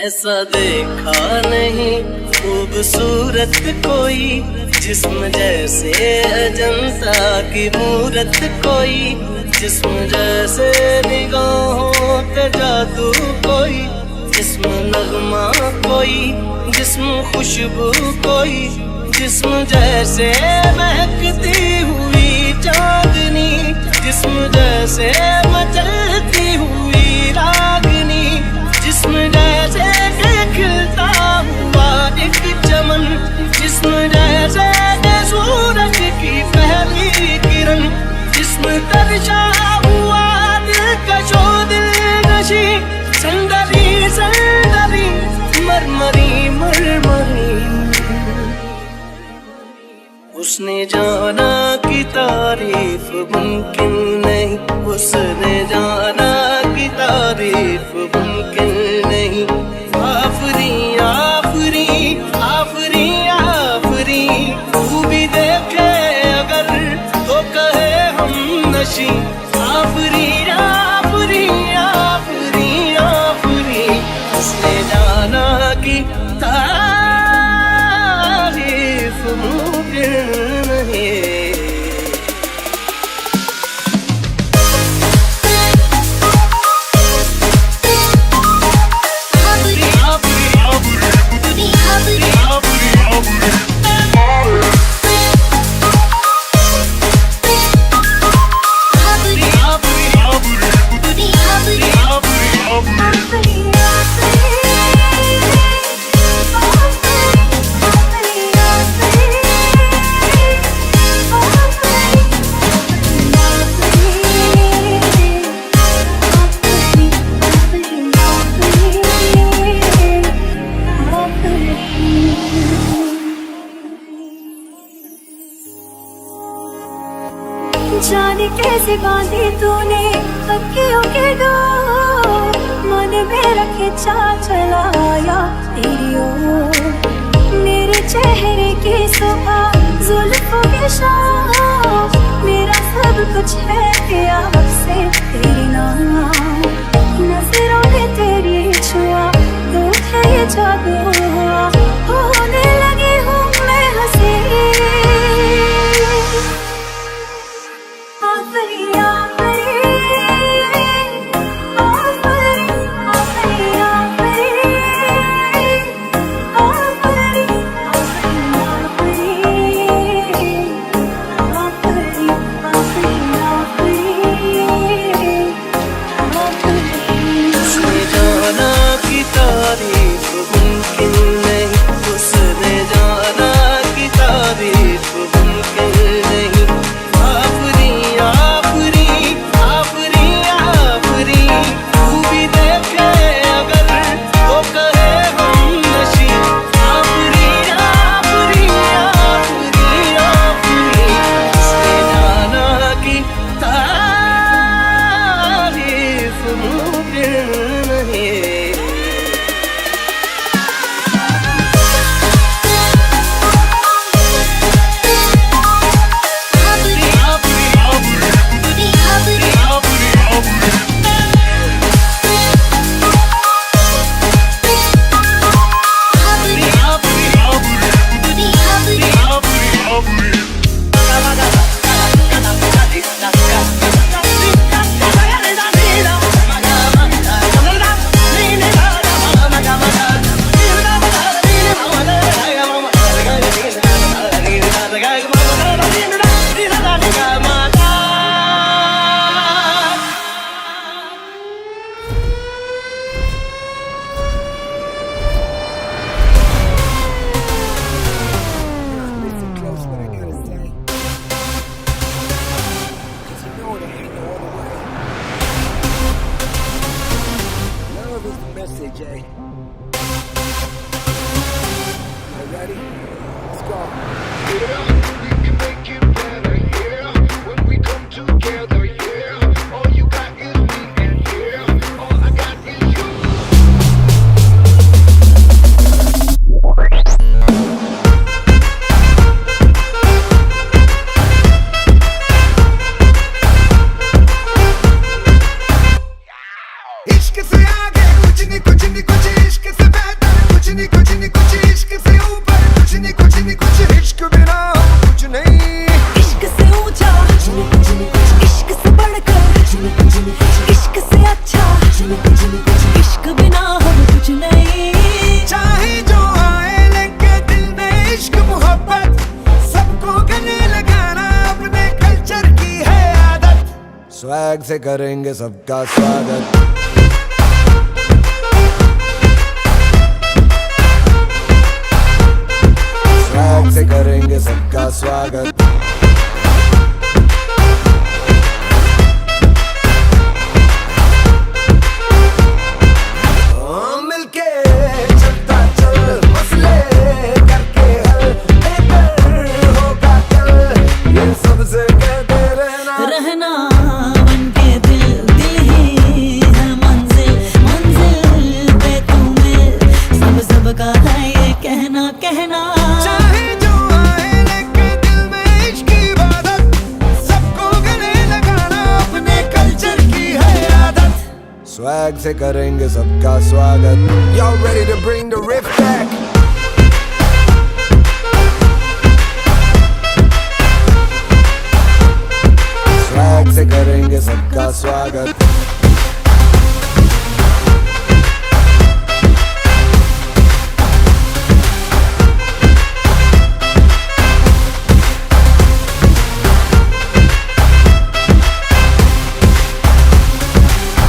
ऐसा देखा नहीं खूबसूरत कोई, जिस्म जैसे अजंता की मूरत कोई, जिस्म जैसे निगाहों पे जादू कोई, जिस्म नगमा कोई, जिस्म खुशबू कोई, जिस्म जैसे महकती हुई चांदनी, जिस्म जैसे मचलती हुई रागनी, जिस्म जैसे खिलता हुआ एक चमन, जिस्म जैसे सूरज की पहली किरण, जिस्म तरशा हुआ दिलकशो दिलनशी, संदरी संदरी मरमरी मरमरी। उसने जाना कि तारीफ मुमकिन नहीं, उसने जाना कि तारीफ मुमकिन नहीं। आफरी आफरी आफरी आफरी, तू भी देखे अगर तो कहे हम नशी। आफरी आफरी आफरी आफरी, उसने जाना कि तारीफ मुमकिन नहीं। जाने कैसे बांधी तूने अखियों के डोर, मन मेरा खिंचा चला आया तेरी ओर। मेरे चेहरे की सुबह जुल्फों के शाम, मेरा सब कुछ है तेरा अब से तेरे नाम। नजरों ने तेरी छुआ तो है ये जादू हुआ, होने लगी हूँ मैं हंसी। तारीफ मुमकिन नहीं। आफरी आफरी स्वैग से करेंगे सबका स्वागत। स्वैग से करेंगे सबका स्वागत। मिलके चलता चल, मसले करके हल, बेहतर होगा कल, ये सबसे कहते रहना रहना बनके दिल, दिल ही है मंजिल, मंजिल पे तू मिल, सब सबका है ये कहना कहना। चाहे जो आए लेके दिल में इश्क की इबादत, सबको गले लगाना अपने कल्चर की है आदत। स्वैग से करेंगे सबका स्वागत। Y'all ready to bring the riff back? Swag से करेंगे सबका स्वागत।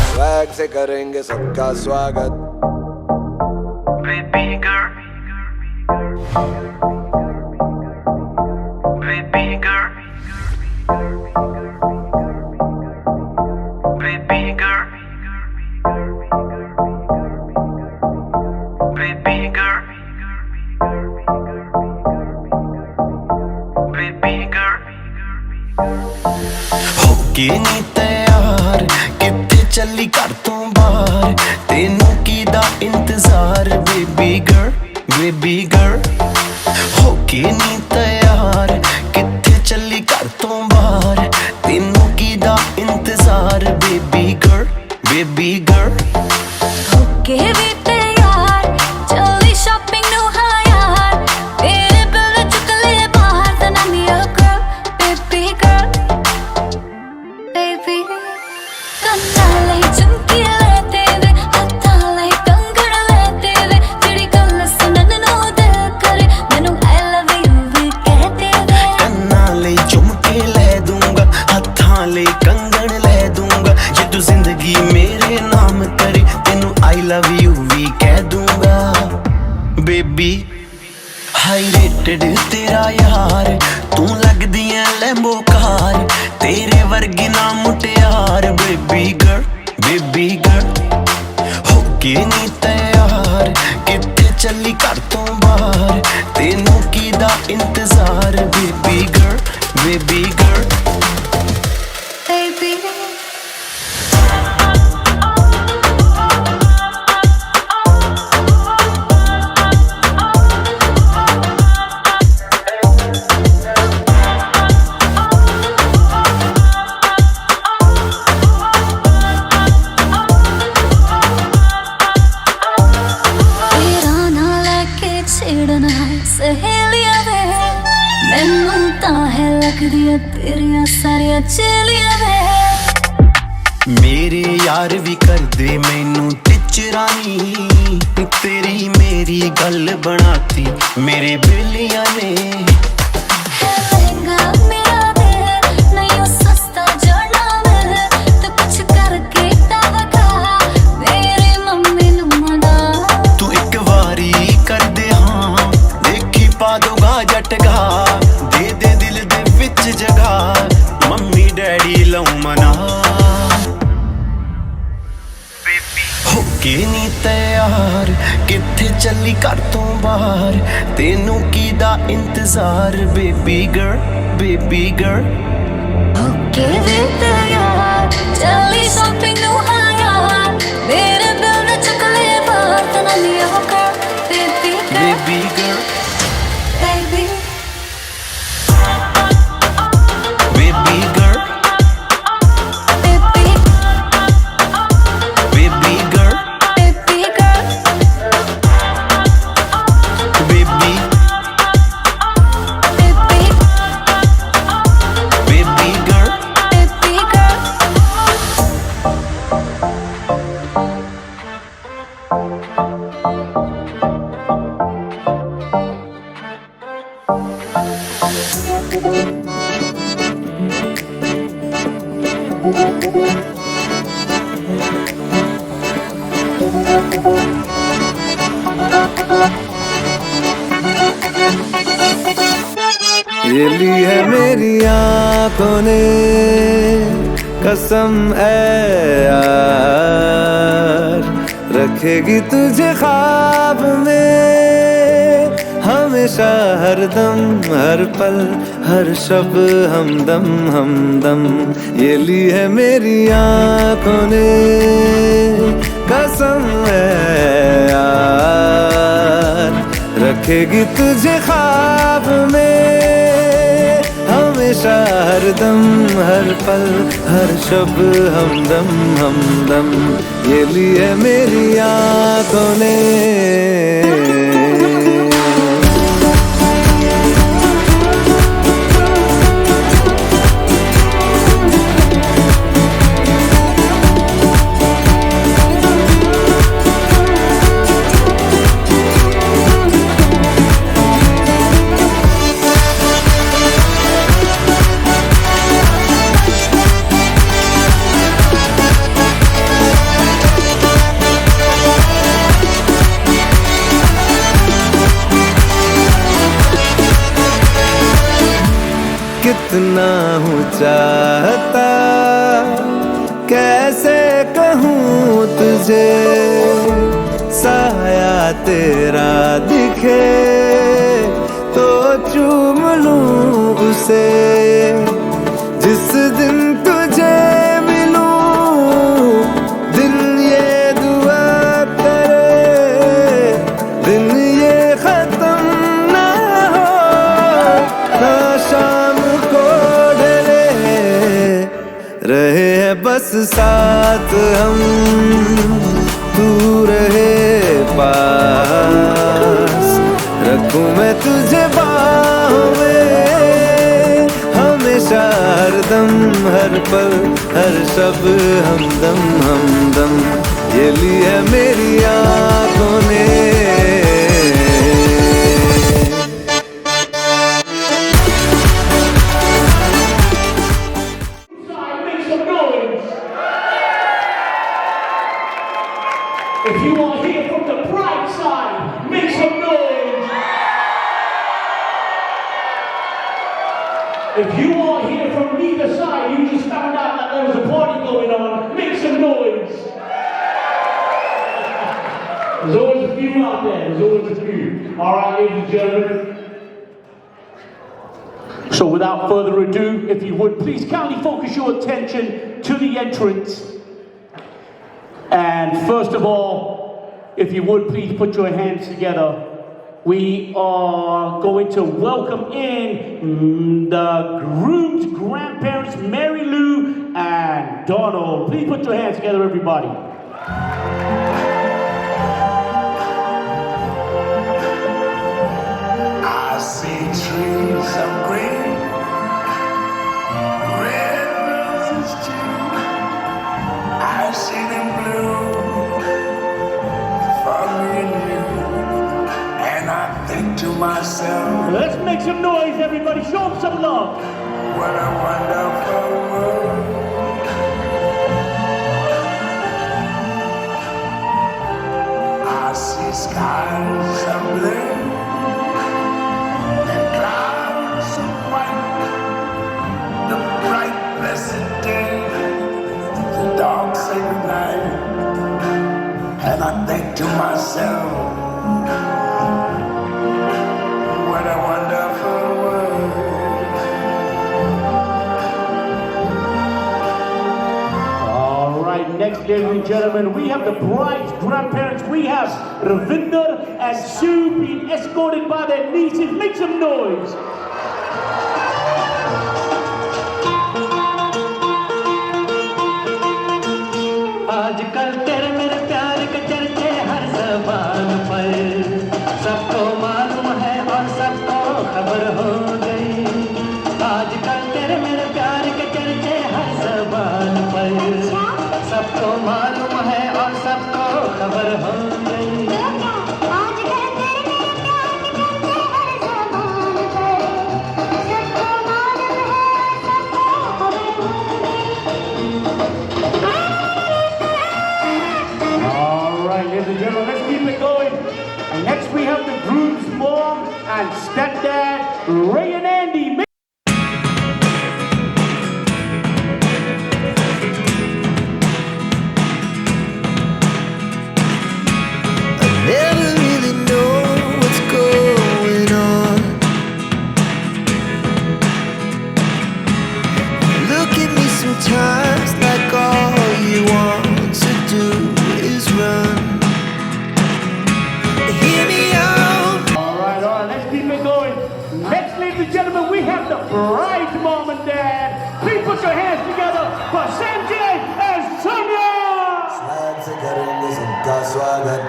स्वैग से करेंगे सबका स्वागत। Baby girl, baby girl, baby girl, baby girl, baby girl. होके नी तैयार किथे चली घर तो बाहर, तेनू कीदा इंतजार बेबी गर्ल, बेबी गर्ल। होके नी तैयार किथे चली घर तो बाहर, तेनू कीदा इंतजार बेबी गर्ल, बेबी गर्ल। होके भी तैयार चली शॉपिंग नु हाँ यार, तेरे बिल चुक ले बाहर then I'm your girl, baby girl, baby। ਕੰਨਾਂ ਲਈ ਝੁਮਕੀ ਲੈ ਤੇਰੇ, ਹੱਥਾਂ ਲਈ ਕੰਗਣ ਲੈ ਤੇਰੇ, ਜਿਹੜੀ ਗੱਲ ਸੁਣਨ ਨੂੰ ਦਿਲ ਕਰੇ, ਮੈਨੂੰ I love you ਵੀ ਕਹਿ ਤੇਰੇ। ਕੰਨਾਂ ਲਈ ਝੁਮਕੇ ਲੈ ਦੂੰਗਾ, ਹੱਥਾਂ ਲਈ ਕੰਗਣ ਲੈ ਦੂੰਗਾ, ਜੇ ਤੂੰ ਜ਼ਿੰਦਗੀ ਮੇਰੇ ਨਾਮ ਕਰੇ, ਤੈਨੂੰ I love you ਵੀ ਕਹਿ ਦੂੰਗਾ ਬੇਬੀ। ਹਾਈ ਰੇਟਡ ਤੇਰਾ ਯਾਰ, ਤੂੰ ਲੱਗਦੀ ਐ ਲੈਂਬੋ ਕਾਰ, ਤੇਰੇ ਵਰਗੀ ਨਾ ਮੁਟਿਆਰ ਬੇਬੀ ਗਰਲ, ਬੇਬੀ ਗਰਲ। ਹੋਕੇ ਨੀ ਤੈयार ਕਿੱਥੇ ਚੱਲੀ ਘਰ ਤੋਂ ਬਾਹਰ, ਤੈਨੂੰ ਕੀਦਾ ਇੰਤਜ਼ਾਰ baby girl, baby girl. Baby, तेरा ना लेके छेड़ना सहेलियां वे, मैनू तां है लगदियां तेरियां सारियां चेलियां वे। ਮੇਰੇ ਯਾਰ ਵੀ ਕਰਦੇ ਮੈਨੂੰ ਟਿਚਰਾਨੀ, ਤੇਰੀ ਮੇਰੀ ਗੱਲ ਬਣਾਤੀ ਮੇਰੇ ਬੇਲੀਆਂ ਨੇ। है लहंगा मेरा दिल, नहीं वो सस्ता जड़ना मिल, तो कुछ करके तवका मेरी मम्मी नू मना। ਤੂੰ ਇੱਕ ਵਾਰੀ ਕਰਦੇ ਹਾਂ, ਦੇਖੀ ਪਾ ਦੋਗਾ ਜਟਗਾ, ਦੇ ਦੇ ਦਿਲ ਦੇ ਵਿੱਚ ਜਗਾ, ਮੰਮੀ ਡੈਡੀ ਲਾਉ ਮਨਾ। ਹੋਕੇ ਨੀ ਤੈयार ਕਿੱਥੇ ਚੱਲੀ ਘਰ ਤੋਂ ਬਾਹਰ, ਤੈਨੂੰ ਕੀਦਾ ਇੰਤਜ਼ਾਰ ਬੇਬੀ ਗਰਲ, ਬੇਬੀ ਗਰਲ। होके भी तैयार चली शॉपिंग नू हाँ यार, मेरे बिल ने चुक ले बाहर then I'm your girl, baby girl, baby girl, baby। Baby girl, Baby, baby girl, baby girl, baby, baby, baby girl, baby girl। ये ली है मेरी आंखों ने कसम है यार, रखेगी तुझे ख्वाब में हमेशा, हर दम हर पल हर शब हमदम हमदम। ये ली है मेरी आंखों ने कसम है यार, रखेगी तुझे ख्वाब में हमेशा, हर दम हर पल हर शब हमदम हमदम। ये ली है मेरी आंखों ने। कितना हूँ चाहता कैसे कहूँ तुझे, साया तेरा दिखे तो चूम लूँ उसे। जिस दिन तुझे मिलूं दिन ये दुआ करे, दिन ये खत्म ना हो ना शाम रहे हैं बस साथ हम, तू रहे पास, रखूं मैं तुझे बाहों में हमेशा, हर दम हर पल हर शब हमदम हमदम। ये ली है मेरी आंखों ने। If you are here from the bright side, make some noise. If you are here from neither side, you just found out that there was a party going on, make some noise. There's always a few out there, there's always a few. Alright, ladies and gentlemen. So without further ado, if you would please kindly focus your attention to the entrance. And first of all, if you would please put your hands together. We are going to welcome in the groom's grandparents, Mary Lou and Donald. Please put your hands together, everybody. I see trees of green, red roses too. I see them blue for me and you, and I think to myself, Let's make some noise, everybody. Show them some love. what a wonderful world. I see skies of blue and clouds of white, the bright blessed day, the dark sacred night, and I think to myself, what a wonderful world. All right, next, ladies and gentlemen, we have the bride's grandparents. We have Ravinder and Sue being escorted by their nieces. Make some noise. आजकल तेरे मेरे प्यार के चर्चे हर ज़बान पर, सबको मालूम है और सबको खबर हो गई। आजकल तेरे मेरे प्यार के चर्चे हर ज़बान पर, सबको मालूम है और सबको खबर हो गई। Next we have the groom's mom and stepdad, Ray and Andy. Never really know what's going on. Look at me sometimes like all you want to do is run. Hear me out. All right, let's keep it going. Next, ladies and gentlemen, we have the bride's mom and dad. Please put your hands together for Sajal and Sangam. Swag से करेंगे सबका स्वागत.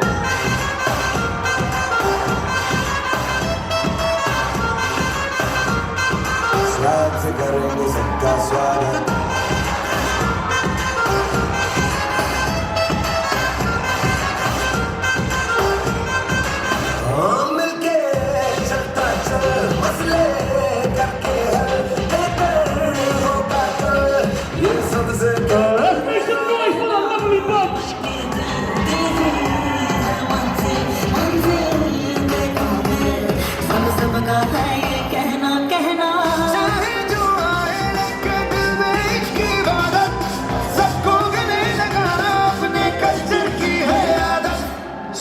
Swag से करेंगे सबका स्वागत. हम मिलके चलता चल मसले करके हल बेहतर होगा कल. ये सबसे Let's make some noise for the lovely bunch. चाहे जो आए लेके दिल में इश्क की इबादत. सबको गले लगाना अपने कल्चर की है आदत.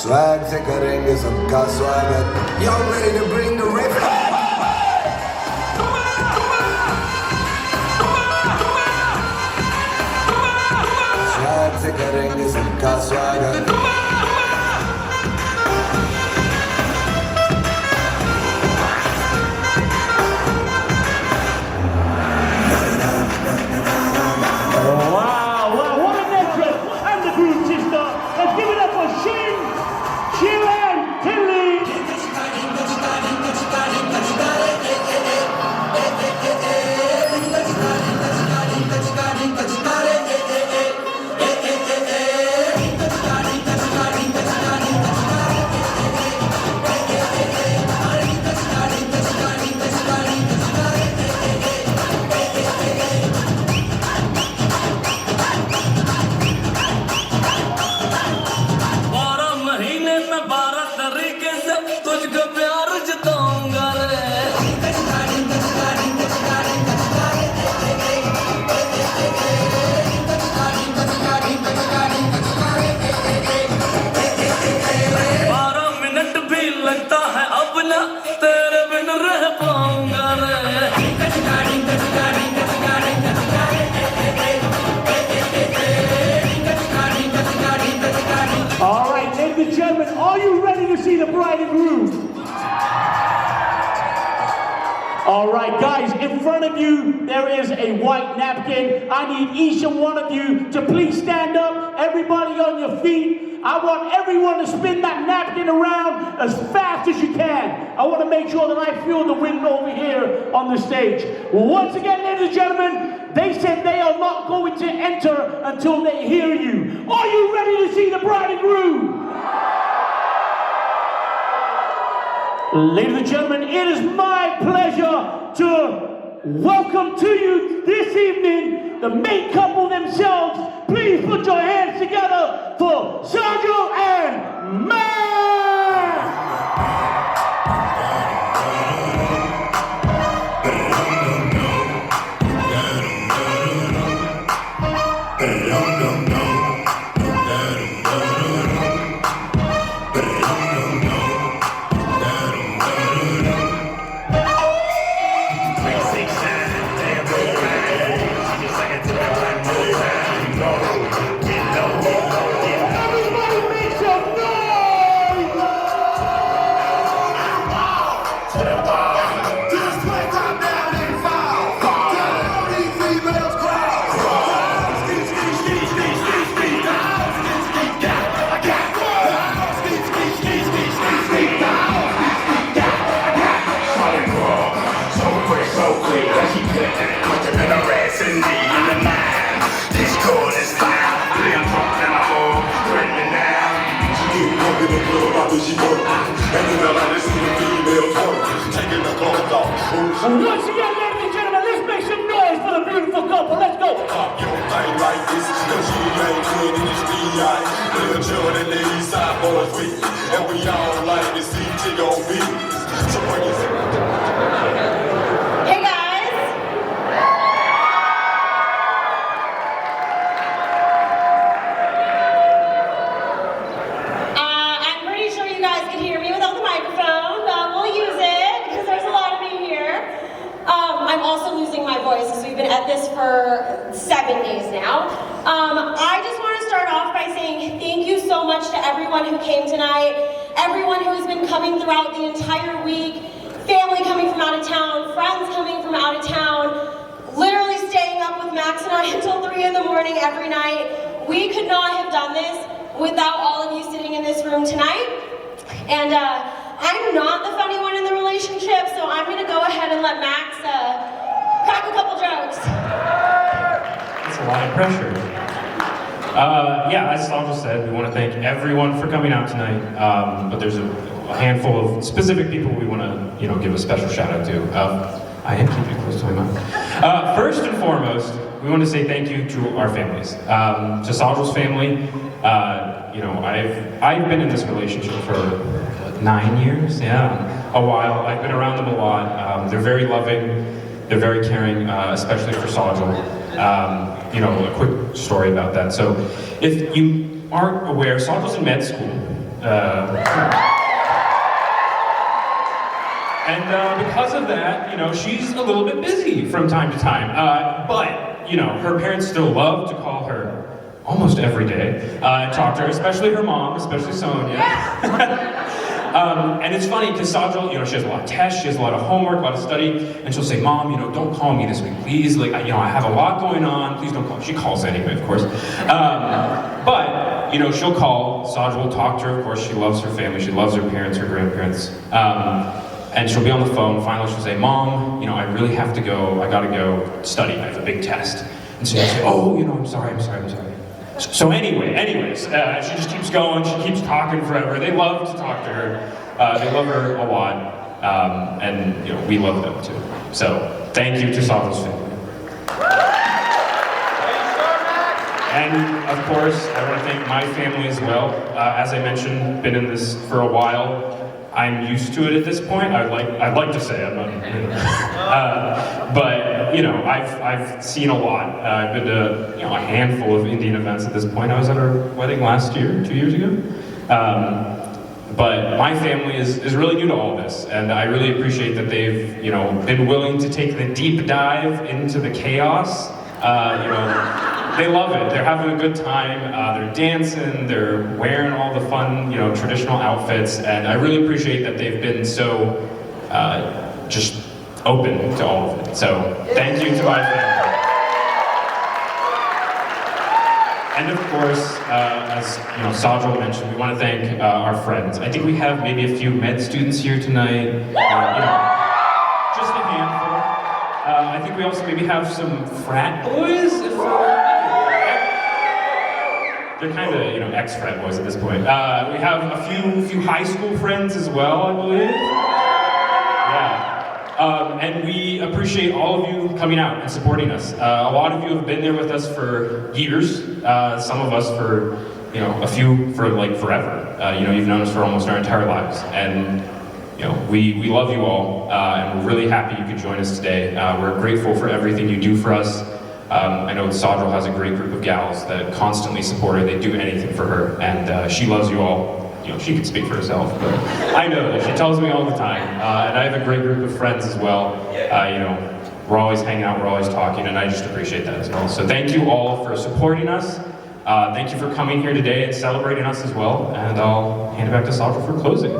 स्वैग से करेंगे सबका स्वागत. Y'all ready to bring the rip? Swag से करेंगे सबका स्वागत. Wow, what an entrance. And the groom sister. Let's give it up for Shin, Sheeran, Tilly. All right, ladies and gentlemen, are you ready to see the bride and groom? All right, guys, in front of you, there is a white napkin. I need each and one of you to please stand up. Everybody on your feet. I want everyone to spin that napkin around as fast as you can. I want to make sure that I feel the wind over here on the stage. Once again, ladies and gentlemen, they said they are not going to enter until they hear you. Are you ready to see the bride and groom? Ladies and gentlemen, it is my pleasure to welcome to you this evening the main couple themselves. Please put your hands together for Sajal and Man! Once again, ladies and gentlemen, let's make some noise for the beautiful couple. Let's go. tight like this. Cause you ain't good in this B.I. Little Jordan, the East Side boys with me. And we all like to see Tig on business. So bring it. Hey guys! I'm pretty sure you guys can hear me without the microphone, but we'll use it because there's a lot of me here. I'm also losing my voice because we've been at this for 7 days now. I just want to start off by saying thank you so much to everyone who came tonight, everyone who has been coming throughout the entire week, family coming from out of town, friends coming from out of town, literally staying up with Max and I until 3 in the morning every night. We could not have done this without all of you sitting in this room tonight. And I'm not the funny one in the relationship, so I'm going to go ahead and let Max crack a couple jokes. That's a lot of pressure. Yeah, as Sajal said, we want to thank everyone for coming out tonight. But there's a handful of specific people we want to, give a special shout out to. I am keeping it close to my mouth. First and foremost, we want to say thank you to our families. To Sajal's family, I've been in this relationship for 9 years, a while. I've been around them a lot. They're very loving, they're very caring, especially for Sajal. A quick story about that. So, if you aren't aware, Sajal's in med school. And because of that, she's a little bit busy from time to time. But, her parents still love to call her almost every day, talk to her, especially her mom, especially Sonia. And it's funny because Sajal, she has a lot of tests, she has a lot of homework, a lot of study, and she'll say, Mom, don't call me this week, please. Like, I have a lot going on, please don't call. She calls anyway, of course. But, she'll call, Sajal will talk to her, of course, she loves her family, she loves her parents, her grandparents. And she'll be on the phone, finally she'll say, Mom, I really have to go, I gotta go study, I have a big test. And so you say, oh, I'm sorry. So anyways, she just keeps going, she keeps talking forever. They love to talk to her, they love her a lot, and we love them too. So, thank you to Sajal's family. And of course, I want to thank my family as well. As I mentioned, been in this for a while. I'm used to it at this point. I'd like to say I'm not, but I've seen a lot. I've been to a handful of Indian events at this point. I was at her wedding last year, 2 years ago. But my family is really new to all this, and I really appreciate that they've been willing to take the deep dive into the chaos. They love it. They're having a good time. They're dancing. They're wearing all the fun, traditional outfits. And I really appreciate that they've been so just open to all of it. So thank you to my family. And of course, as Sajal mentioned, we want to thank our friends. I think we have maybe a few med students here tonight. Just a handful. I think we also maybe have some frat boys. They're kind of, ex-frat boys at this point. We have a few high school friends as well, I believe. Yeah. And we appreciate all of you coming out and supporting us. A lot of you have been there with us for years. Some of us for, a few for forever. You've known us for almost our entire lives. And, we love you all, and we're really happy you could join us today. We're grateful for everything you do for us. I know Sajal has a great group of gals that constantly support her. They do anything for her, and she loves you all. She can speak for herself, but I know that she tells me all the time. And I have a great group of friends as well. We're always hanging out, we're always talking, and I just appreciate that as well. So thank you all for supporting us. Thank you for coming here today and celebrating us as well. And I'll hand it back to Sajal for closing.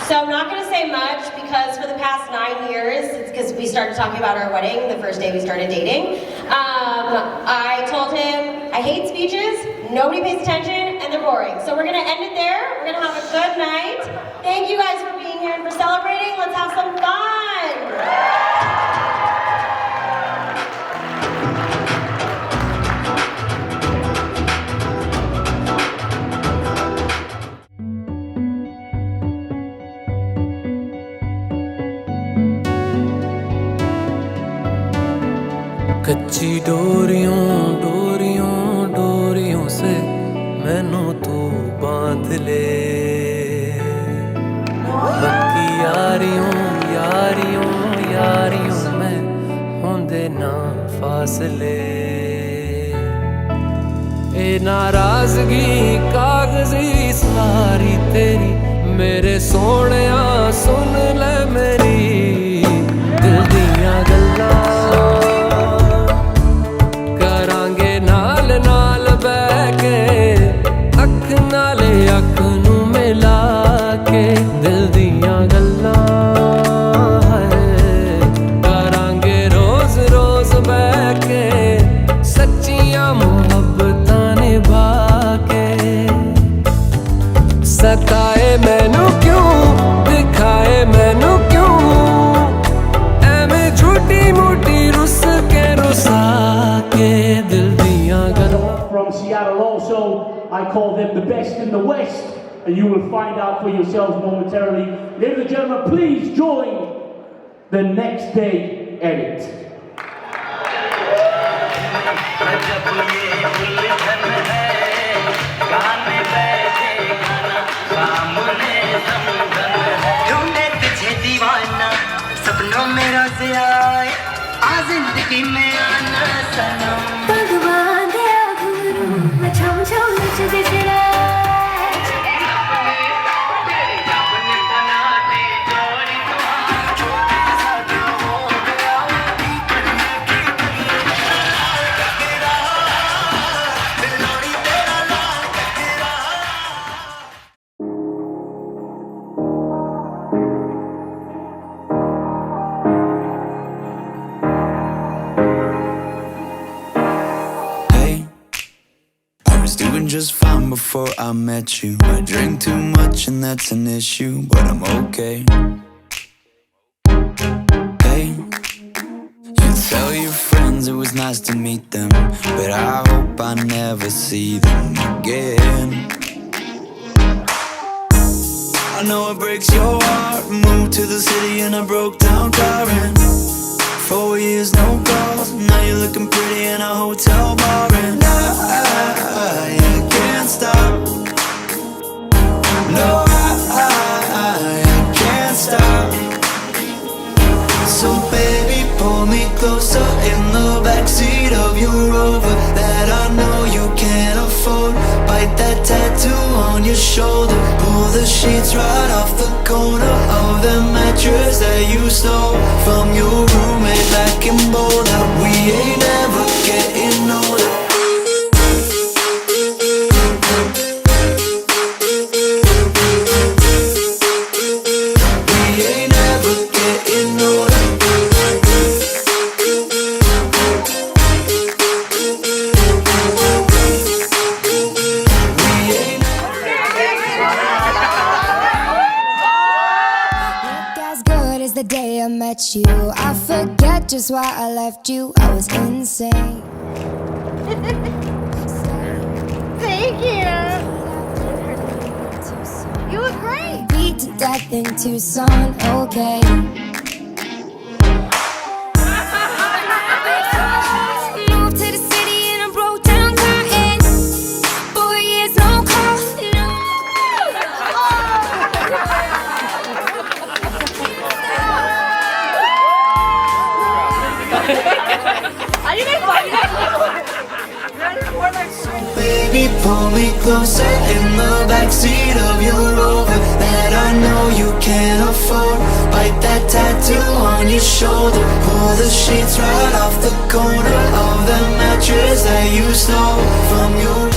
So I'm not going to say much because for the past 9 years, it's because we started talking about our wedding the first day we started dating. I told him, I hate speeches, nobody pays attention, and they're boring. So we're going to end it there. We're going to have a good night. Thank you guys for being here and for celebrating. Let's have some fun. कच्ची डोरियों डोरियों डोरियों से मैनू तू बांध ले पक्की यारियों यारियों यारियों में होंदे ना फासले ए नाराजगी कागजी सारी तेरी मेरे सोहणिया सुन ले मेरी दिल दियां गल्लां करांगे नाल नाल बैठ के अख नाले अख नू मिला के दिल दियां गल्लां करांगे रोज रोज बैठ के सच्चियां मोहब्बतां निभा के सताए मैनू क्यों दिखाए मैनू क्यों एवें झूठी मूठी रुस के रुसा के दिल दियां गल्लां From Seattle also, I call them the best in the West, and you will find out for yourselves momentarily. Ladies and gentlemen, please join the next day edit. ढूंढे तुझे दीवाना सपनों में रोज आए आ जिंदगी में आना सनम भगवान दे घुंघरू मैं छम छम नचदे फिरां Just fine before I met you. I drink too much and that's an issue, but I'm okay. Hey, you tell your friends it was nice to meet them, but I hope I never see them again. I know it breaks your heart. Moved to the city in a broke down car and 4 years no calls. Now you're looking pretty in a hotel bar and I can't stop. No, I can't stop. So baby, pull me closer in the backseat of your Rover that I know you can't afford. Bite that tattoo on your shoulder. Pull the sheets right off the corner of the mattress that you stole from your roommate back in Boulder. We ain't never getting older. You, I forget just why I left you. I was insane. Thank you. You look great. Beat to death in Tucson, okay. Moved to the city in a broke down car and 4 years no call, no. Baby, pull me closer in the backseat of your Rover that I know you can't afford. Bite that tattoo on your shoulder. Pull the sheets right off the corner of the mattress that you stole from your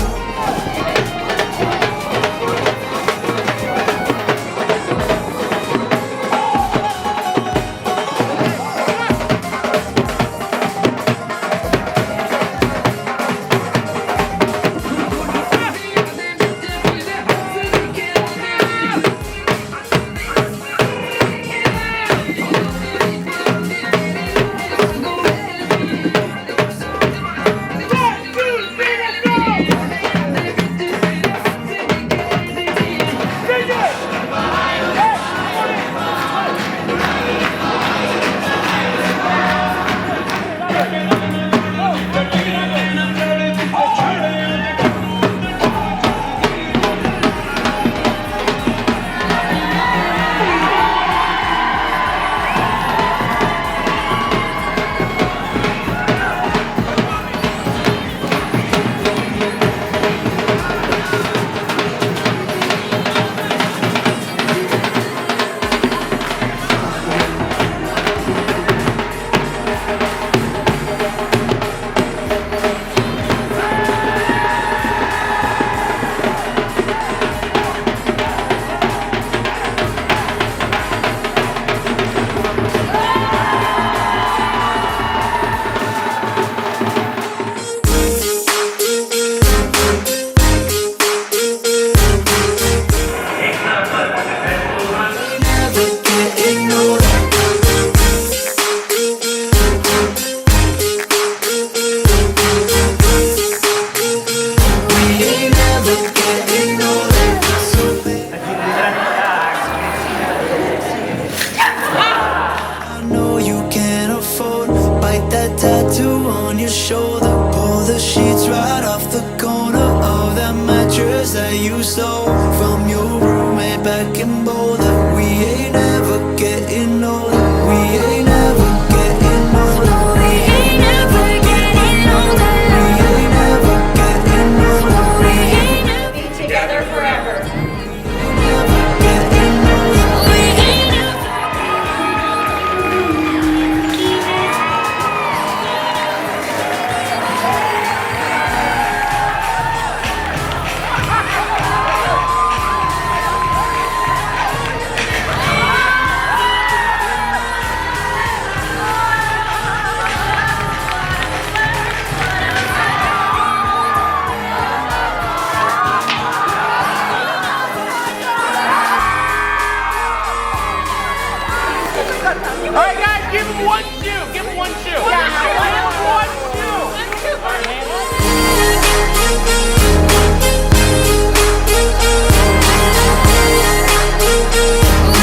that you stole from your roommate back in Boulder. We ain't never getting older. We ain't never getting older. We ain't never getting older. We ain't never getting older. We ain't never Be together forever. getting older. We ain't never. All right, guys, give him one shoe. Give him one shoe. Yeah, one shoe.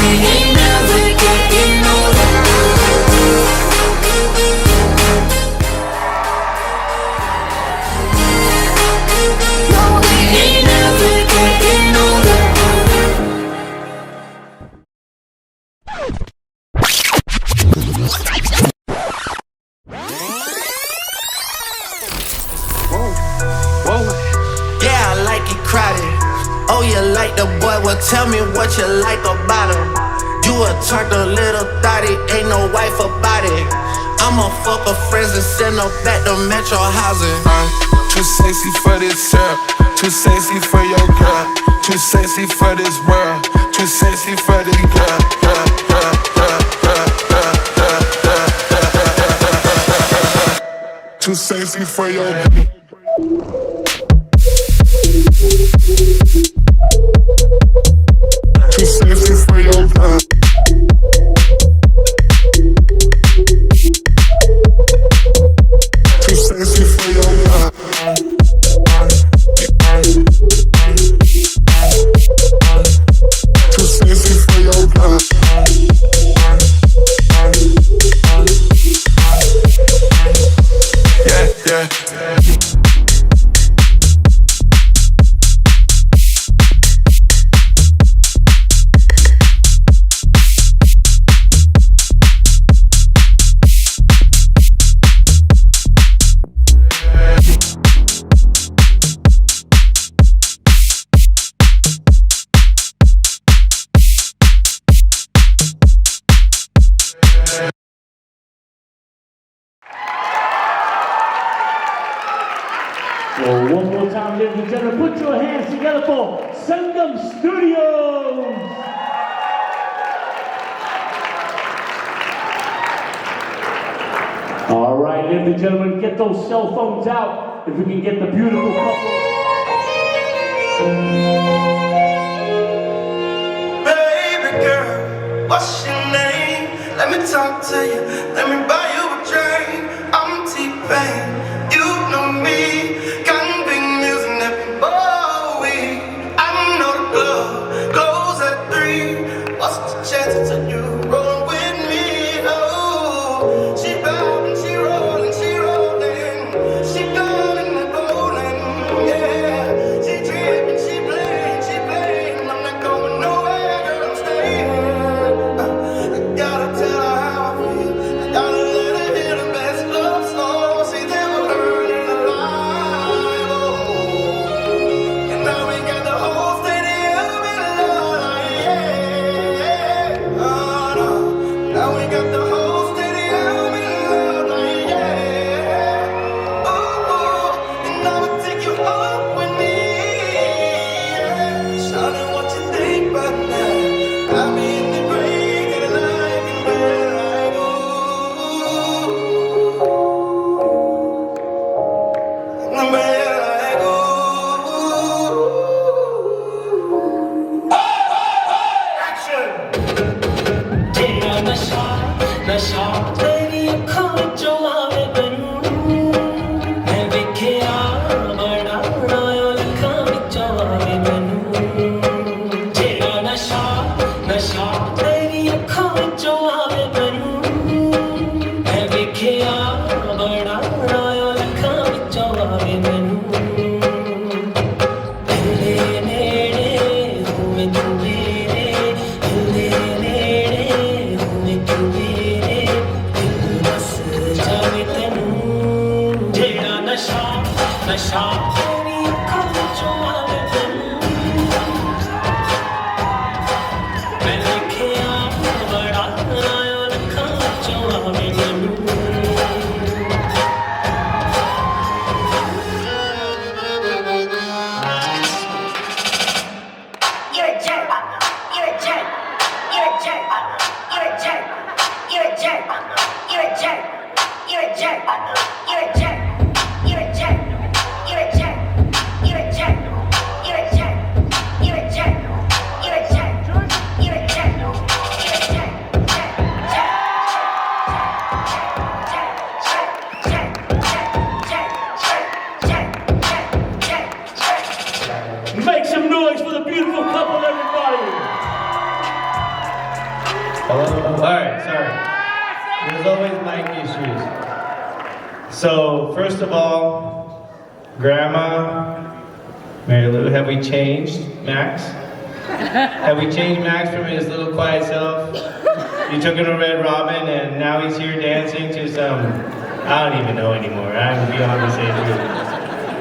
We ain't never getting older. No, we ain't never getting older. Whoa. Yeah, I like it crowded. Oh, you like the boy? Well, tell me what you like about him. You a turned a little thotty, ain't no wife about it. I'ma fuck her friends and send her back to Metro housing. Too sexy for this girl, too sexy for your girl, too sexy for this world, too sexy for this girl. Too sexy for your too sexy for your girl. Too sexy for your girl. Too sexy for your girl. Yeah, yeah. Well, one more time, ladies and gentlemen, put your hands together for Sangam Studio. All right, ladies and gentlemen, get those cell phones out if we can get the beautiful couple. Baby girl, what's your name? Let me talk to you, let me buy you a drink. I'm T-Pain, you know me. Got big music that be Bowie. I know the club close at 3. What's the chances of you rolling with me? Oh, she bowing, she rolling, she rolling. She gone in the golden, yeah. She tripping, she playing. I'm not going nowhere, girl, I'm staying. I gotta tell her how I feel. I gotta let her hear the best love song. See, they were burning alive, oh. And now we got the whole stadium in love, like, yeah. Oh, no. Now we got the whole stadium in love, like, yeah. Oh, and I'ma take you home with me, yeah. Shawty, what you think about that? Got me in the grave, get alive and bed, like, ooh. In the bed, like, ooh. Action! तेरा नशा नशा तेरी अखां विचों आवे मैनूं मैं वेखिया बड़ा रायो अखां विचों आवे मैनूं तेरा नशा नशा तेरी अखां विचों आवे मैनूं मैं वेखिया बड़ा रायो अखां विचों आवे मैनूं तेरे You're a jerk. You're a jerk. You're a jerk. You're a jerk. You're a jerk. You're a jerk. You're a jerk. You're a jerk. You're a jerk. You're a jerk. You're a jerk. Make some noise for the beautiful couple, everybody. Hello? Alright, sorry. There's always mic issues. So, first of all, Grandma, Mary Lou, have we changed Max? Have we changed Max from his little quiet self? You took him to Red Robin and now he's here dancing to some, I don't even know anymore. I'm beyond this age group.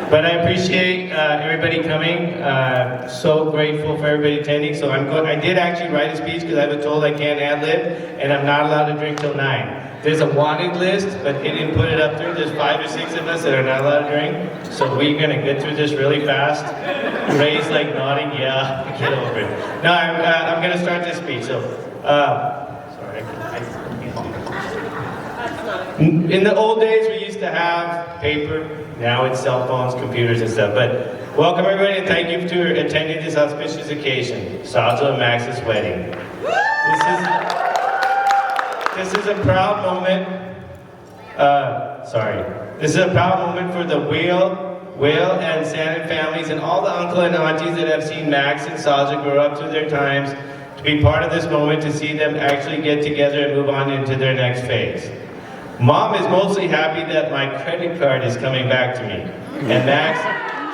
But I appreciate everybody coming. So grateful for everybody attending. So I did actually write a speech because I've been told I can't ad-lib and I'm not allowed to drink till 9. There's a wanted list, but they didn't put it up there. There's 5 or 6 of us that are not allowed to drink. So we're gonna get through this really fast. Ray's like nodding, yeah, get over it. No, I'm gonna start this speech. So, sorry. In the old days, we used to have paper. Now it's cell phones, computers, and stuff. But welcome everybody, and thank you for attending this auspicious occasion, Sajal and Max's wedding. This is a proud moment. This is a proud moment for the Will and Shannon families and all the uncle and aunties that have seen Max and Sajal grow up through their times, to be part of this moment, to see them actually get together and move on into their next phase. Mom is mostly happy that my credit card is coming back to me. And Max,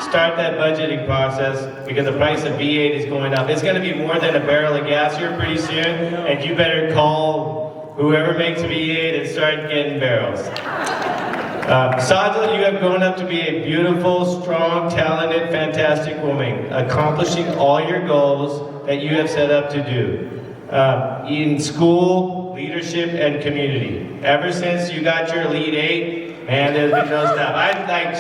start that budgeting process because the price of V8 is going up. It's gonna be more than a barrel of gas here pretty soon, and you better call whoever makes V8 and start getting barrels. Sajal, you have grown up to be a beautiful, strong, talented, fantastic woman, accomplishing all your goals that you have set up to do. In school, leadership, and community. Ever since you got your Elite 8, man, there's been no stop.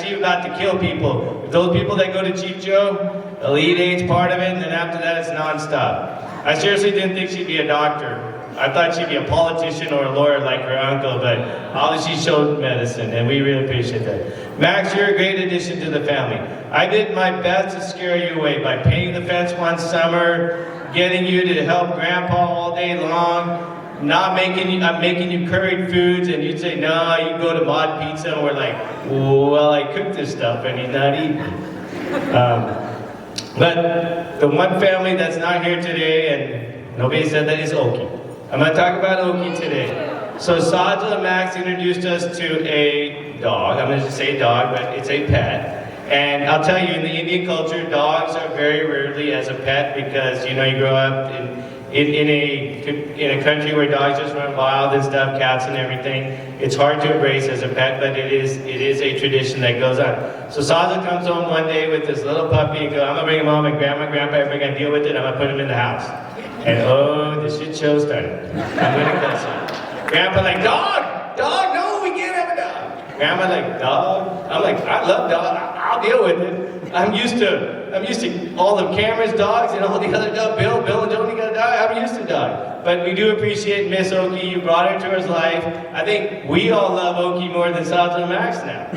She about to kill people. Those people that go to Chief Joe, Elite 8's part of it, and then after that it's non-stop. I seriously didn't think she'd be a doctor. I thought she'd be a politician or a lawyer like her uncle, but obviously she showed medicine, and we really appreciate that. Max, you're a great addition to the family. I did my best to scare you away by painting the fence one summer, getting you to help Grandpa all day long, I'm making you curried foods, and you'd say, no, you go to Mod Pizza, and we're like, well, I cooked this stuff, and he's not eating. But the one family that's not here today, and nobody said that, is Oki. I'm gonna talk about Oki today. So Sajal and Max introduced us to a dog. I'm gonna just say dog, but it's a pet. And I'll tell you, in the Indian culture, dogs are very rarely as a pet because, you grow up in a country where dogs just run wild and stuff, cats and everything. It's hard to embrace as a pet, but it is a tradition that goes on. So Sajal comes home one day with this little puppy and goes, I'm gonna bring him home, and Grandma, Grandpa, everybody gonna deal with it, I'm gonna put him in the house. And oh, the shit show started. I'm gonna cuss him. Grandpa like, dog, no, we can't have a dog. Grandma like, dog? I'm like, I love dog, I'll deal with it. I'm used to all the cameras, dogs, and all the other dogs. Bill and Jody got a dog. I'm used to dog. But we do appreciate Miss Oki. You brought her to his life. I think we all love Oki more than Sajal and Max now.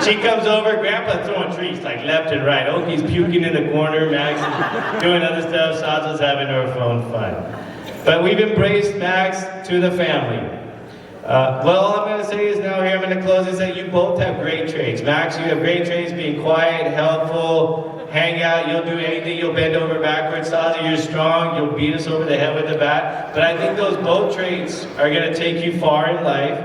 She comes over, Grandpa throwing treats like left and right. Oki's puking in the corner, Max is doing other stuff, Sajal's having her phone fun. But we've embraced Max to the family. All I'm going to say is now here, I'm going to close and say you both have great traits. Max, you have great traits, being quiet, helpful, hang out, you'll do anything, you'll bend over backwards. Sajal, you're strong, you'll beat us over the head with the bat. But I think those both traits are going to take you far in life,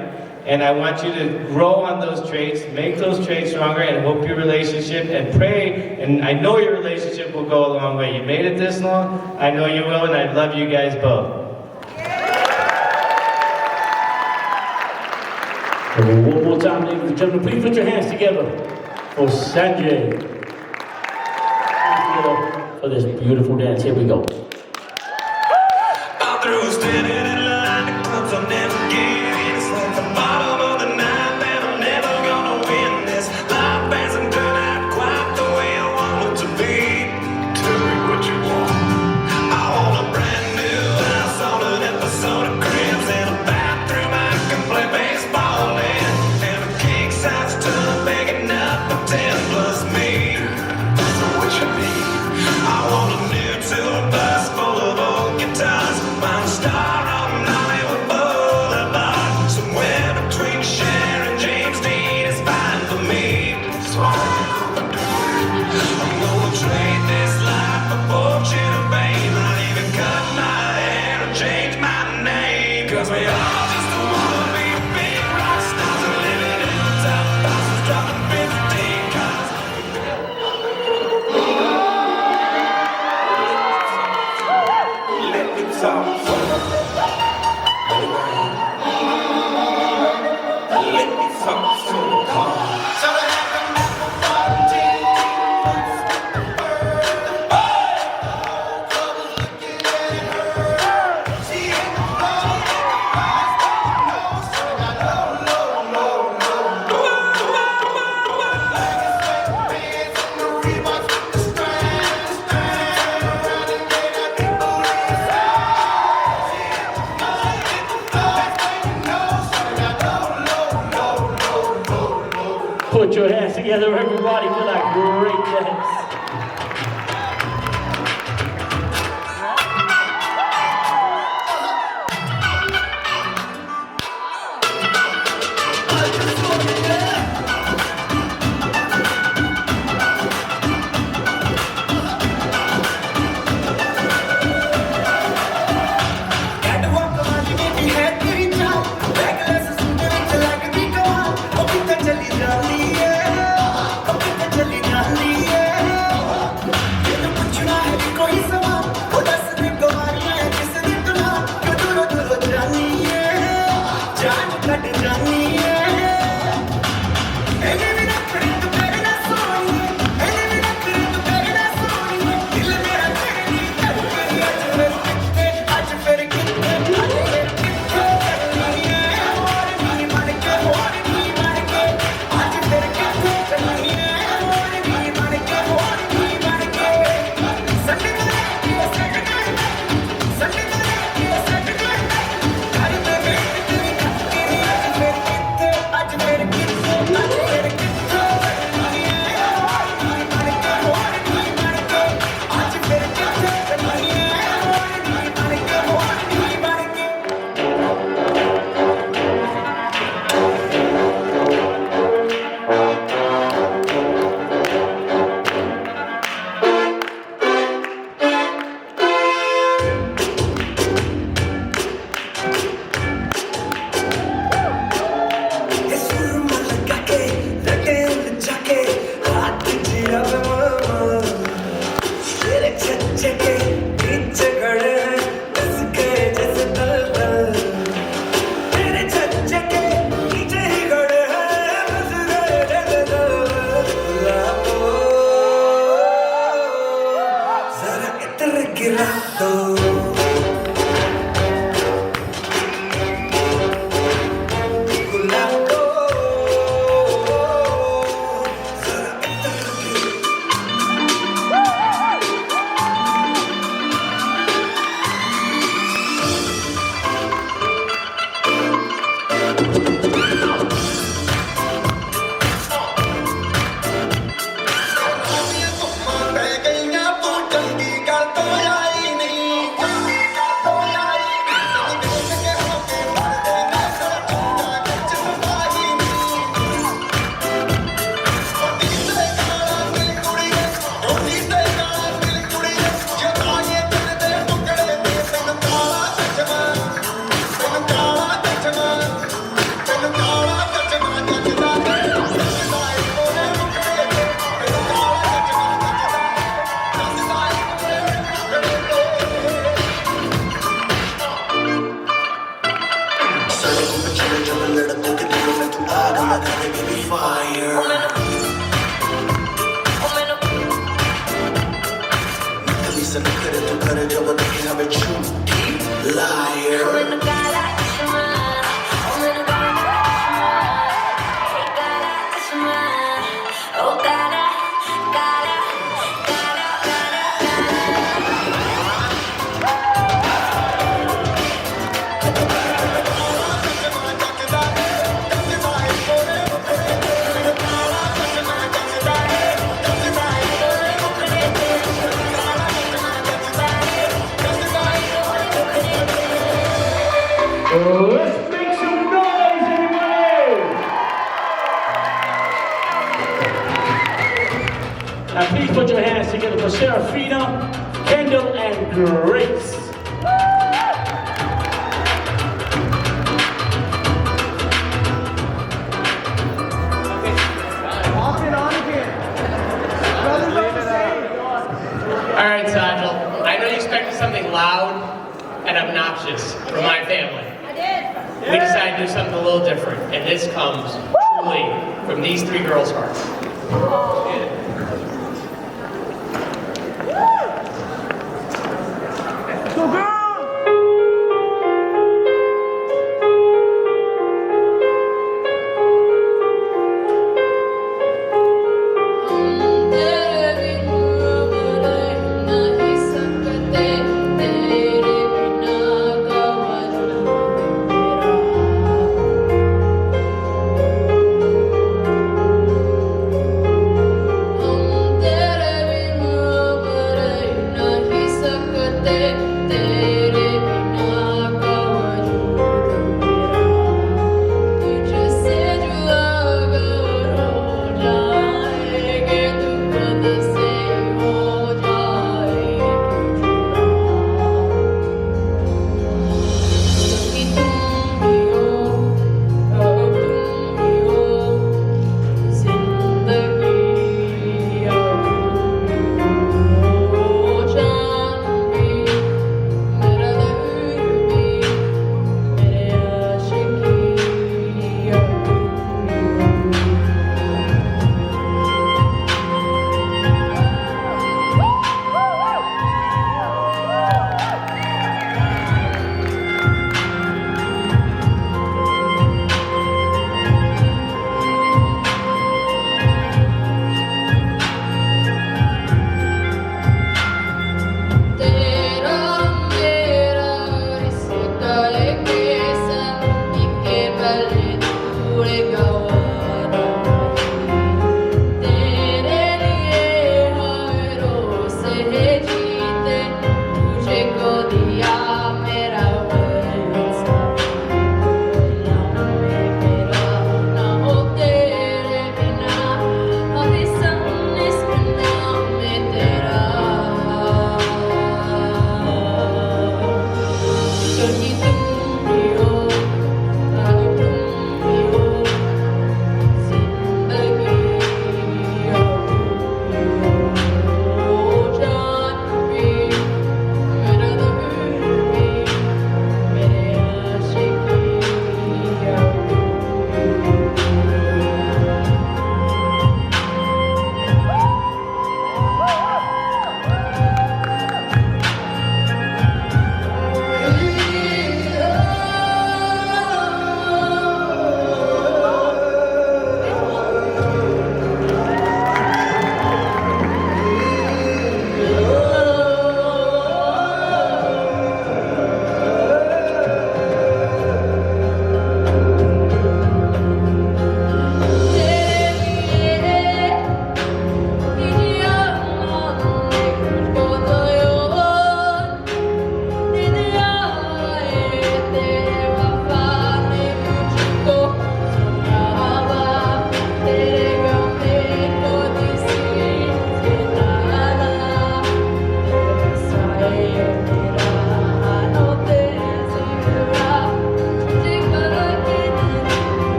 and I want you to grow on those traits, make those traits stronger, and hope your relationship, and pray, and I know your relationship will go a long way. You made it this long, I know you will, and I love you guys both. One more time, ladies and gentlemen, please put your hands together for Sanjay. Together for this beautiful dance. Here we go. I'm through standing in line to clubs I'll never get in. It's like the bottom of the ninth and I'm never gonna win this. Life hasn't turned out quite the way I want it to be. Tell me what you want. I want a brand new house on an episode of Cribs and a bathroom I can play bass. Put your hands together, everybody, for that great dance. Let's make some noise, everybody! Now please put your hands together for Serafina, Kendall, and Grace. All right, Sajal. I know you expected something loud and obnoxious from my family. We decided to do something a little different, and this comes truly from these three girls' hearts. Go, girl!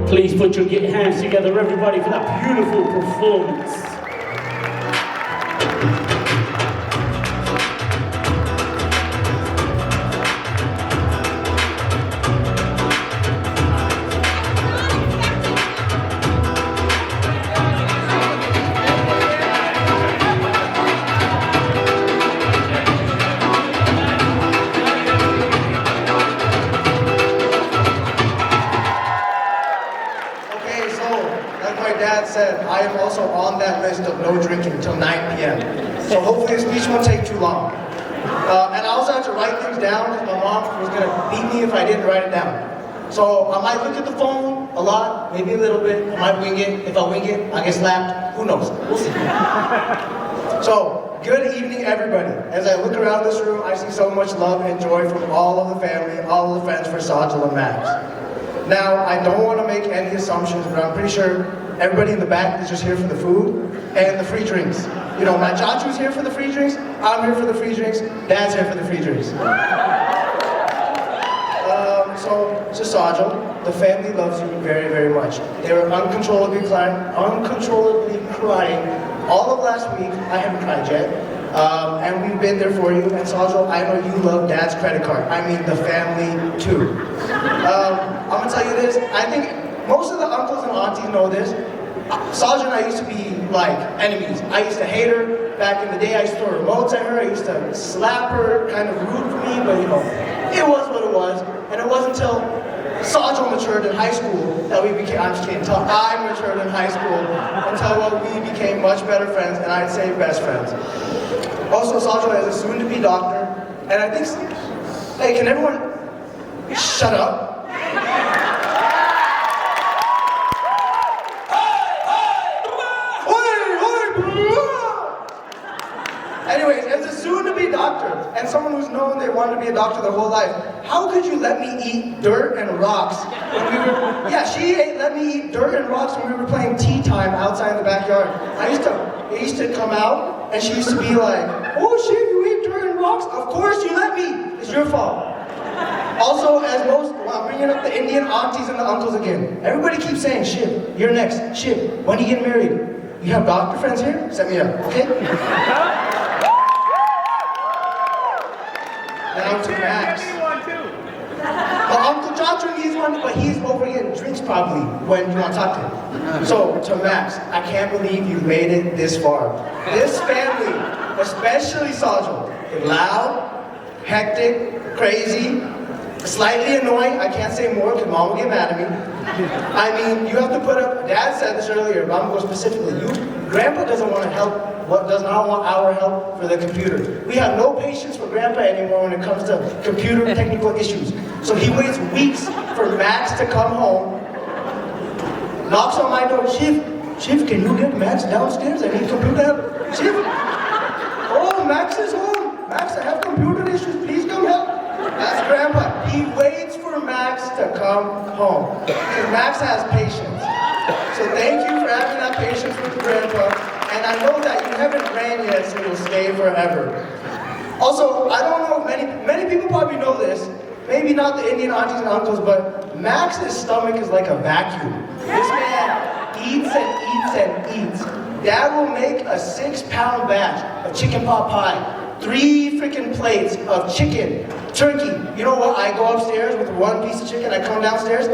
Please put your hands together, everybody, for that beautiful performance. I am also on that list of no drinking until 9 p.m. So hopefully this speech won't take too long. And I also have to write things down because my mom was going to beat me if I didn't write it down. So I might look at the phone a lot, maybe a little bit. I might wing it. If I wing it, I get slapped. Who knows? We'll see. So, good evening, everybody. As I look around this room, I see so much love and joy from all of the family, all of the friends for Sajal and Max. Now, I don't want to make any assumptions, but I'm pretty sure everybody in the back is just here for the food and the free drinks. You know, my Chachu's here for the free drinks, I'm here for the free drinks, Dad's here for the free drinks. So Sajal, the family loves you very, very much. They were uncontrollably crying all of last week. I haven't cried yet. And we've been there for you. And Sajal, I know you love Dad's credit card. I mean the family too. I'm gonna tell you this, I think most of the uncles and aunties know this. Sajal and I used to be like enemies. I used to hate her. Back in the day, I used to throw remotes at her. I used to slap her, kind of rude for me, but you know, it was what it was. And it wasn't until Sajal matured in high school that we became, I'm just kidding, until I matured in high school, until we became much better friends, and I'd say best friends. Also, Sajal is a soon-to-be doctor, and I think, hey, can everyone shut up? Anyways, as a soon-to-be doctor, and someone who's known they wanted to be a doctor their whole life, how could you let me eat dirt and rocks when we were, she let me eat dirt and rocks when we were playing tea time outside in the backyard. It used to come out, and she used to be like, oh shit, you eat dirt and rocks? Of course you let me, it's your fault. Also, I'm bringing up the Indian aunties and the uncles again. Everybody keeps saying, Shiv, you're next. Shiv, when are you getting married? You have doctor friends here? Set me up, okay? Now to Max. Well, Uncle Chacho needs one, but he's over getting drinks probably when you want to talk to him. So, to Max, I can't believe you made it this far. This family, especially Sajal, is loud, hectic, crazy, slightly annoying. I can't say more because Mom will get mad at me. I mean, you have to put up, Dad said this earlier, but I'm going to go specifically. Grandpa doesn't want to help, does not want our help for the computer. We have no patience for Grandpa anymore when it comes to computer technical issues. So he waits weeks for Max to come home, knocks on my door, Shiv, can you get Max downstairs? I need computer help. Shiv, oh, Max is home. Max, I have computer issues, please come help. That's Grandpa. He waits for Max to come home. Because Max has patience. So thank you for having that patience with Grandpa. And I know that you haven't ran yet, so you'll stay forever. Also, I don't know if many people probably know this. Maybe not the Indian aunties and uncles, but Max's stomach is like a vacuum. This man eats and eats and eats. Dad will make a 6-pound batch of chicken pot pie. 3 freaking plates of chicken, turkey. You know what? I go upstairs with 1 piece of chicken, I come downstairs,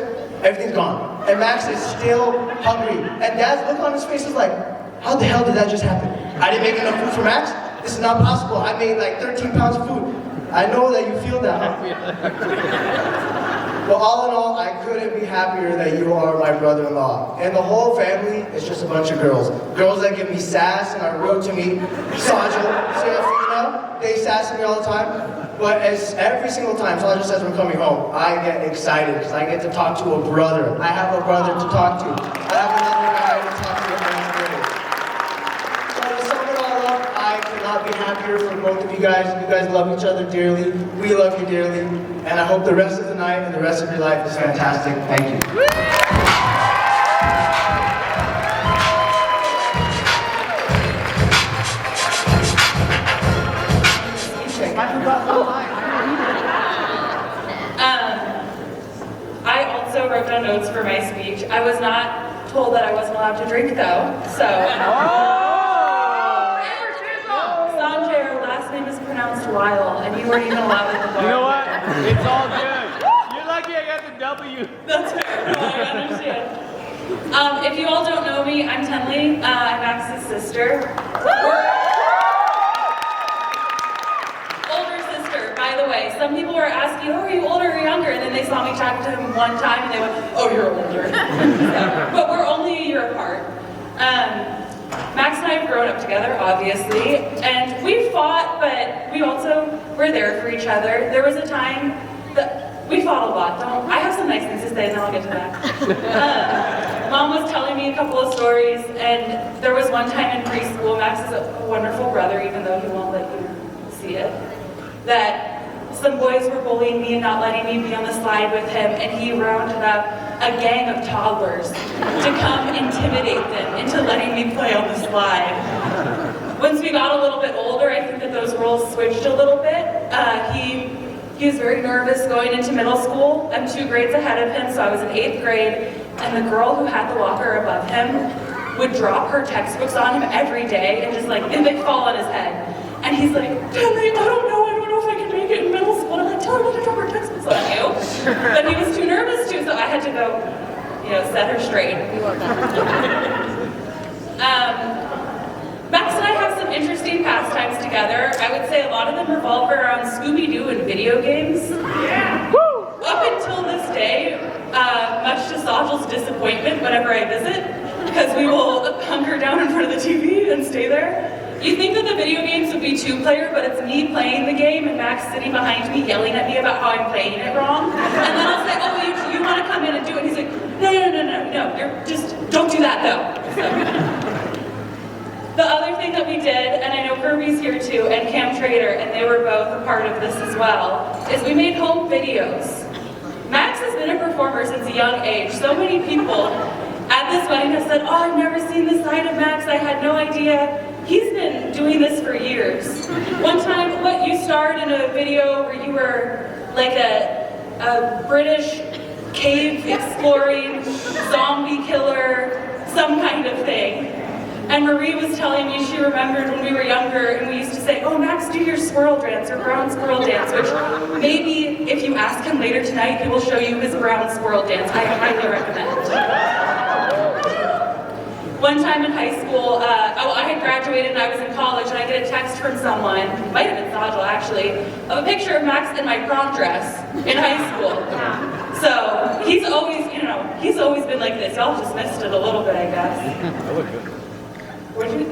everything's gone. And Max is still hungry. And Dad's look on his face is like, how the hell did that just happen? I didn't make enough food for Max? This is not possible. I made like 13 pounds of food. I know that you feel that, huh? Well, all in all, I couldn't be happier that you are my brother-in-law. And the whole family is just a bunch of girls. Girls that give me sass and are rude to me. Sajal, Serafina, they sass me all the time. But every single time Sajal says we're coming home, I get excited because I get to talk to a brother. I have a brother to talk to. I have another guy to talk to in my spirit. So to sum it all up, I cannot be happier for both of you guys. You guys love each other dearly. We love you dearly. And I hope the rest of the night and the rest of your life is fantastic. Thank you. I also wrote photo notes for my speech. I was not told that I wasn't allowed to drink though, so. Sanjay, our last name is pronounced Lyle, and you weren't even allowed in the bar. You know what? It's all good. You're lucky I got the W. That's fair. No, I understand. If you all don't know me, I'm Tenley. I'm Max's sister. Older sister, by the way. Some people were asking, oh, are you older or younger? And then they saw me talk to him one time and they went, oh, you're older. But we're only a year apart. Max and I have grown up together, obviously, and we fought, but we also were there for each other. There was a time that we fought a lot. I have some nice things to say, and then I'll get to that. Mom was telling me a couple of stories, and there was one time in preschool, Max is a wonderful brother, even though he won't let you see it, that some boys were bullying me and not letting me be on the slide with him, and he rounded up a gang of toddlers to come intimidate them into letting me play on the slide. Once we got a little bit older, I think that those roles switched a little bit. He was very nervous going into middle school. I'm 2 grades ahead of him, so I was in 8th grade, and the girl who had the locker above him would drop her textbooks on him every day and just like, and they'd fall on his head. And he's like, Tenley, I don't know if I can make it in middle school. And I'm like, tell her not to drop her textbooks on you. But he was too nervous to, so I had to go, set her straight. Max and I have some interesting pastimes together. I would say a lot of them revolve around Scooby-Doo and video games. Yeah. Woo! Up until this day, much to Sajal's disappointment whenever I visit, because we will hunker down in front of the TV and stay there. You think that the video games would be 2-player, but it's me playing the game and Max sitting behind me yelling at me about how I'm playing it wrong. And then I'll say, oh, you want to come in and do it? And he's like, no, you're just, don't do that though. So. The other thing that we did, and I know Kirby's here too, and Cam Trader, and they were both a part of this as well, is we made home videos. Max has been a performer since a young age. So many people at this wedding have said, oh, I've never seen this side of Max, I had no idea. He's been doing this for years. One time, you starred in a video where you were like a British cave exploring zombie killer, some kind of thing. And Marie was telling me she remembered when we were younger and we used to say, oh, Max, do your squirrel dance or brown squirrel dance, which maybe if you ask him later tonight, he will show you his brown squirrel dance. I highly recommend. One time in high school, I had graduated and I was in college and I get a text from someone, might have been Sajal actually, of a picture of Max in my prom dress in high school. So he's always, he's always been like this. Y'all just missed it a little bit, I guess. I look good.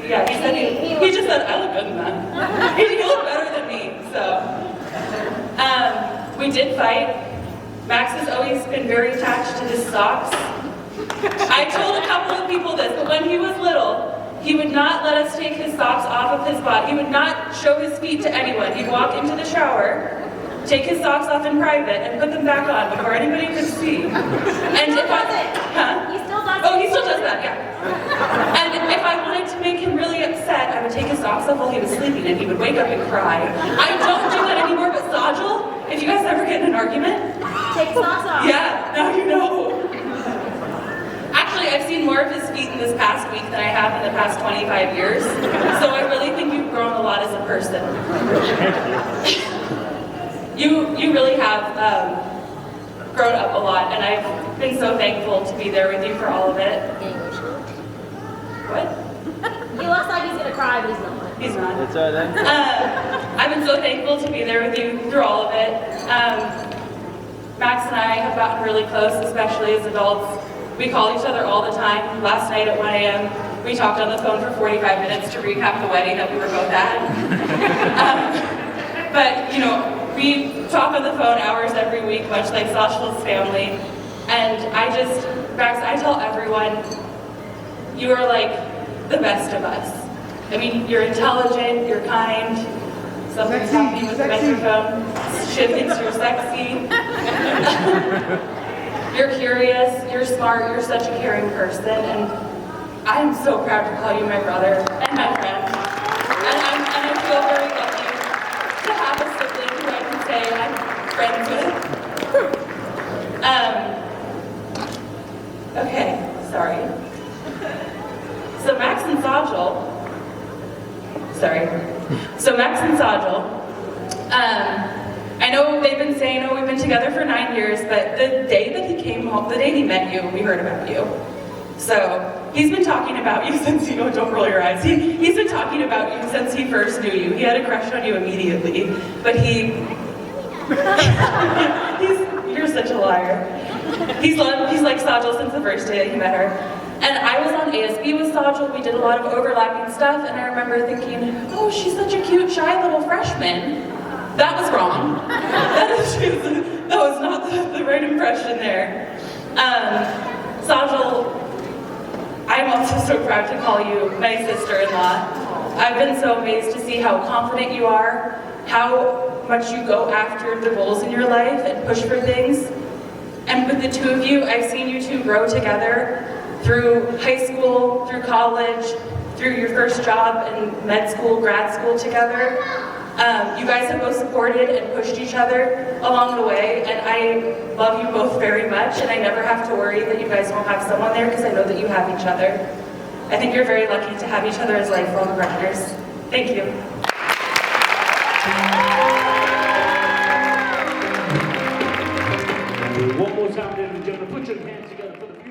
Yeah, he said he just said, I look good in that. He looked better than me, so. We did fight. Max has always been very attached to his socks. I told a couple of people this, but when he was little, he would not let us take his socks off of his body. He would not show his feet to anyone. He'd walk into the shower, take his socks off in private, and put them back on before anybody could see. And if I, He still does it. Oh, he still does that, yeah. And if I wanted to make him really upset, I would take his socks off while he was sleeping, and he would wake up and cry. I don't do that anymore, but Sajal, if you guys ever get in an argument, Take socks off. yeah, now you know. Actually, I've seen more of his feet in this past week than I have in the past 25 years. So I really think you've grown a lot as a person. You really have grown up a lot, and I've been so thankful to be there with you for all of it. What? He looks like he's gonna cry, but he's not. He's not. It's all right. I've been so thankful to be there with you through all of it. Max and I have gotten really close, especially as adults. We call each other all the time. Last night at 1 a.m., we talked on the phone for 45 minutes to recap the wedding that we were both at. But, we talk on the phone hours every week, much like Sajal's family. And Max, I tell everyone, you are like the best of us. I mean, you're intelligent, you're kind. Something's happening with the microphone. Shit thinks you're sexy. You're curious, you're smart, you're such a caring person, and I'm so proud to call you my brother and my friend. And I feel very lucky to have a sibling who I can say I'm friends with. Okay, sorry. So Max and Sajal, I know they've been saying, oh, we've been together for 9 years, but the day that he came home, the day he met you, we heard about you. So he's been talking about you since you, don't roll your eyes. He's been talking about you since he first knew you. He had a crush on you immediately, but you're such a liar. He's like Sajal since the first day that he met her. And I was on ASB with Sajal, we did a lot of overlapping stuff, and I remember thinking, oh, she's such a cute, shy little freshman. That was wrong. That was not the right impression there. Sajal, I'm also so proud to call you my sister-in-law. I've been so amazed to see how confident you are, how much you go after the goals in your life and push for things. And with the two of you, I've seen you two grow together through high school, through college, through your first job in med school, grad school together. You guys have both supported and pushed each other along the way, and I love you both very much, and I never have to worry that you guys won't have someone there because I know that you have each other. I think you're very lucky to have each other as lifelong partners. Thank you. One more time, ladies and gentlemen, put your hands together for the beautiful